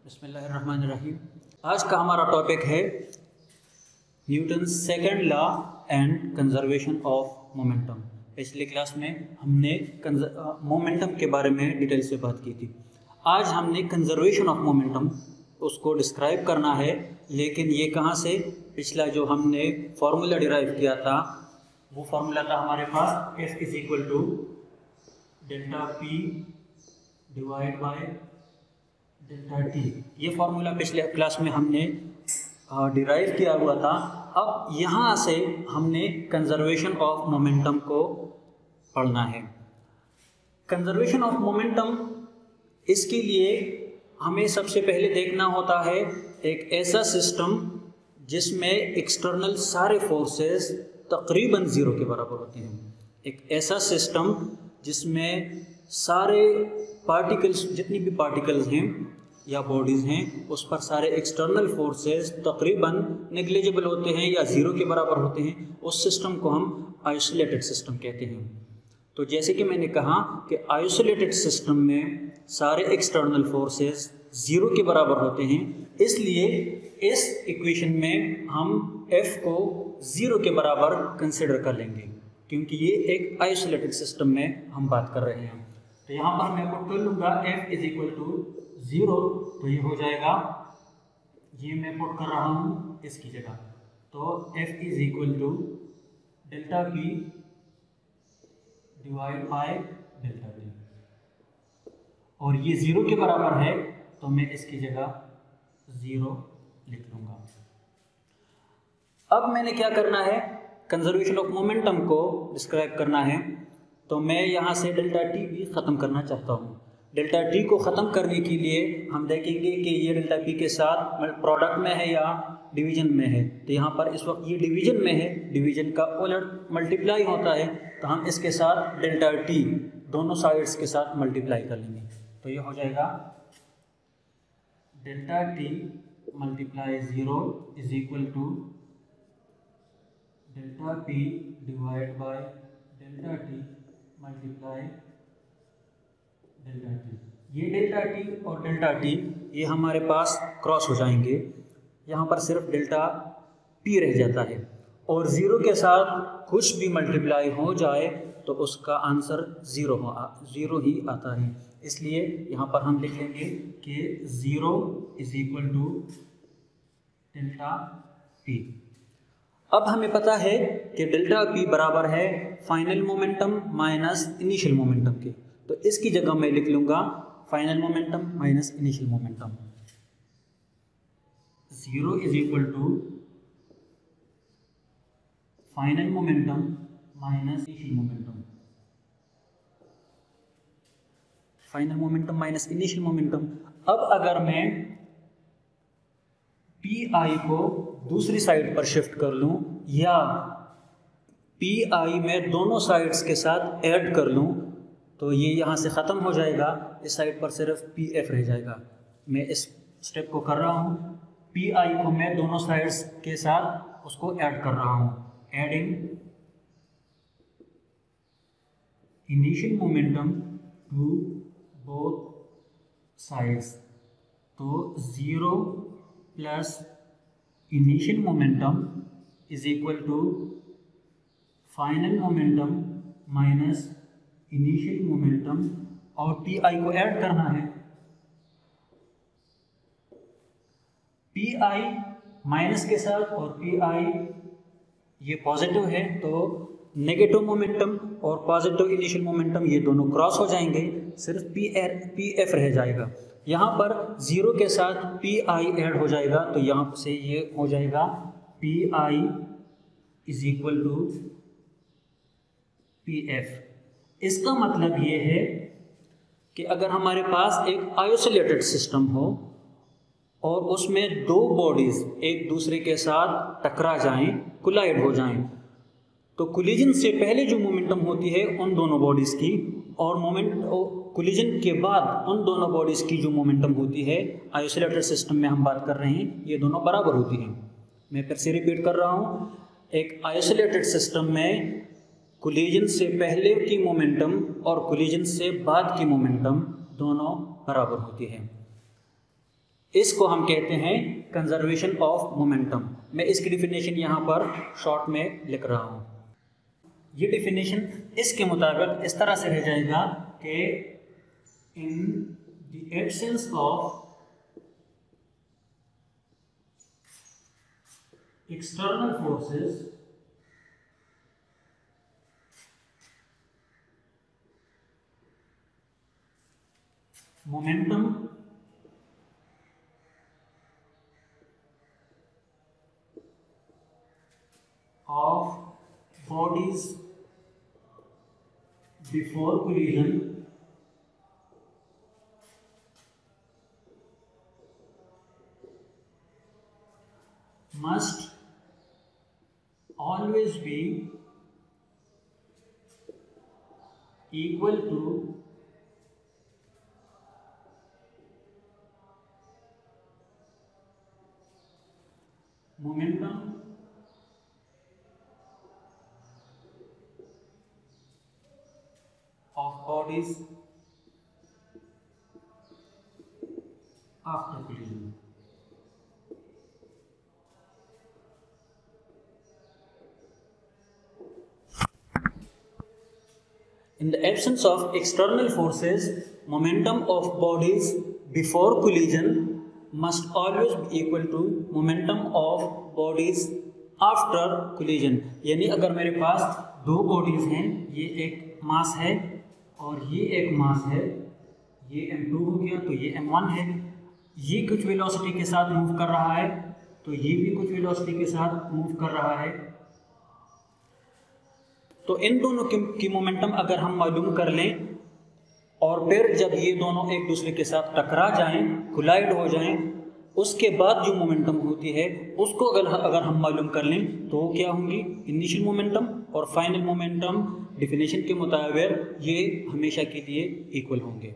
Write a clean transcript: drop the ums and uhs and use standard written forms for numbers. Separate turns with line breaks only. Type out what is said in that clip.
बिस्मिल्लाहिर्रहमानिर्रहीम। आज का हमारा टॉपिक है Newton second law and conservation of momentum. पिछली क्लास में हमने मोमेंटम के बारे में डिटेल से बात की थी। आज हमने कंजर्वेशन ऑफ मोमेंटम उसको डिस्क्राइब करना है, लेकिन ये कहाँ से? पिछला जो हमने फार्मूला डिराइव किया था वो फार्मूला था हमारे पास F is equal to delta P divide by delta T. ये फार्मूला पिछले क्लास में हमने डिराइव किया हुआ था। अब यहाँ से हमने कंजर्वेशन ऑफ मोमेंटम को पढ़ना है। कंजर्वेशन ऑफ मोमेंटम, इसके लिए हमें सबसे पहले देखना होता है एक ऐसा सिस्टम जिसमें एक्सटर्नल सारे फोर्सेस तकरीबन ज़ीरो के बराबर होते हैं। एक ऐसा सिस्टम जिसमें सारे पार्टिकल्स, जितनी भी पार्टिकल्स हैं या बॉडीज़ हैं, उस पर सारे एक्सटर्नल फोर्सेस तकरीबन नेग्लिजिबल होते हैं या ज़ीरो के बराबर होते हैं। उस सिस्टम को हम आइसोलेटेड सिस्टम कहते हैं। तो जैसे कि मैंने कहा कि आइसोलेटेड सिस्टम में सारे एक्सटर्नल फोर्सेस ज़ीरो के बराबर होते हैं, इसलिए इस इक्वेशन में हम F को ज़ीरो के बराबर कंसिडर कर लेंगे, क्योंकि ये एक आइसोलेटेड सिस्टम में हम बात कर रहे हैं। तो यहाँ पर मैं पुट कर लूँगा F is equal to zero, तो ये हो जाएगा, ये मैं पुट कर रहा हूँ इसकी जगह। तो F is equal to delta P divide by delta T, और ये ज़ीरो के बराबर है तो मैं इसकी जगह ज़ीरो लिख लूँगा। अब मैंने क्या करना है, कंजर्वेशन ऑफ मोमेंटम को डिस्क्राइब करना है, तो मैं यहाँ से डेल्टा टी भी ख़त्म करना चाहता हूँ। डेल्टा टी को ख़त्म करने के लिए हम देखेंगे कि ये डेल्टा पी के साथ प्रोडक्ट में है या डिवीजन में है। तो यहाँ पर इस वक्त ये डिवीजन में है, डिवीजन का उलट मल्टीप्लाई होता है, तो हम इसके साथ डेल्टा टी दोनों साइड्स के साथ मल्टीप्लाई कर लेंगे। तो ये हो जाएगा delta T multiply zero is equal to delta P divide by delta T multiply delta T. ये डेल्टा टी और डेल्टा टी ये हमारे पास क्रॉस हो जाएंगे, यहाँ पर सिर्फ डेल्टा पी रह जाता है, और ज़ीरो के साथ कुछ भी मल्टीप्लाई हो जाए तो उसका आंसर ज़ीरो ही आता है। इसलिए यहाँ पर हम लिख लेंगे कि zero is equal to delta P. अब हमें पता है कि डेल्टा पी बराबर है final momentum minus initial momentum के, तो इसकी जगह मैं लिख लूँगा final momentum minus initial momentum. Zero is equal to final momentum minus initial momentum. Final momentum minus initial momentum. अब अगर मैं पी आई को दूसरी साइड पर शिफ्ट कर लूँ या पी आई में दोनों साइड्स के साथ ऐड कर लूँ, तो ये यहाँ से ख़त्म हो जाएगा, इस साइड पर सिर्फ पी एफ रह जाएगा। मैं इस स्टेप को कर रहा हूँ, पी आई को मैं दोनों साइड्स के साथ उसको ऐड कर रहा हूँ, adding initial momentum to both sides. तो zero plus initial momentum is equal to final momentum minus initial momentum, और पी आई को ऐड करना है। पी आई माइनस के साथ और पी आई ये पॉजिटिव है, तो नेगेटिव मोमेंटम और पॉजिटिव इनिशियल मोमेंटम ये दोनों क्रॉस हो जाएंगे, सिर्फ पी एफ रह जाएगा। यहाँ पर ज़ीरो के साथ पी आई ऐड हो जाएगा, तो यहाँ से ये हो जाएगा P I is equal to P F. इसका मतलब ये है कि अगर हमारे पास एक आइसोलेटेड सिस्टम हो और उसमें दो बॉडीज़ एक दूसरे के साथ टकरा जाएं, कोलाइड हो जाएं, तो कोलिजन से पहले जो मोमेंटम होती है उन दोनों बॉडीज़ की, और कोलिजन के बाद उन दोनों बॉडीज़ की जो मोमेंटम होती है, आइसोलेटेड सिस्टम में हम बात कर रहे हैं, ये दोनों बराबर होती हैं। मैं फिर से रिपीट कर रहा हूँ, एक आइसोलेटेड सिस्टम में कोलिजन से पहले की मोमेंटम और कोलिजन से बाद की मोमेंटम दोनों बराबर होती है। इसको हम कहते हैं कंजर्वेशन ऑफ मोमेंटम। मैं इसकी डिफिनेशन यहाँ पर शॉर्ट में लिख रहा हूँ। ये डिफिनेशन इसके मुताबिक इस तरह से रह जाएगा कि in the absence of external forces momentum of bodies before collision must always be equal to momentum of bodies after collision. In the absence of external forces, momentum of bodies before collision must always be equal to momentum of bodies after collision. यानी अगर मेरे पास दो bodies हैं, ये एक मास है और ये एक मास है, ये m2 हो गया तो ये m1 है, ये कुछ वेलोसिटी के साथ मूव कर रहा है तो ये भी कुछ वेलोसिटी के साथ मूव कर रहा है। तो इन दोनों की मोमेंटम अगर हम मालूम कर लें और फिर जब ये दोनों एक दूसरे के साथ टकरा जाएं, कोलाइड हो जाएं, उसके बाद जो मोमेंटम होती है उसको अगर हम मालूम कर लें तो क्या होंगी, इनिशियल मोमेंटम और फाइनल मोमेंटम डिफिनेशन के मुताबिक ये हमेशा के लिए इक्वल होंगे।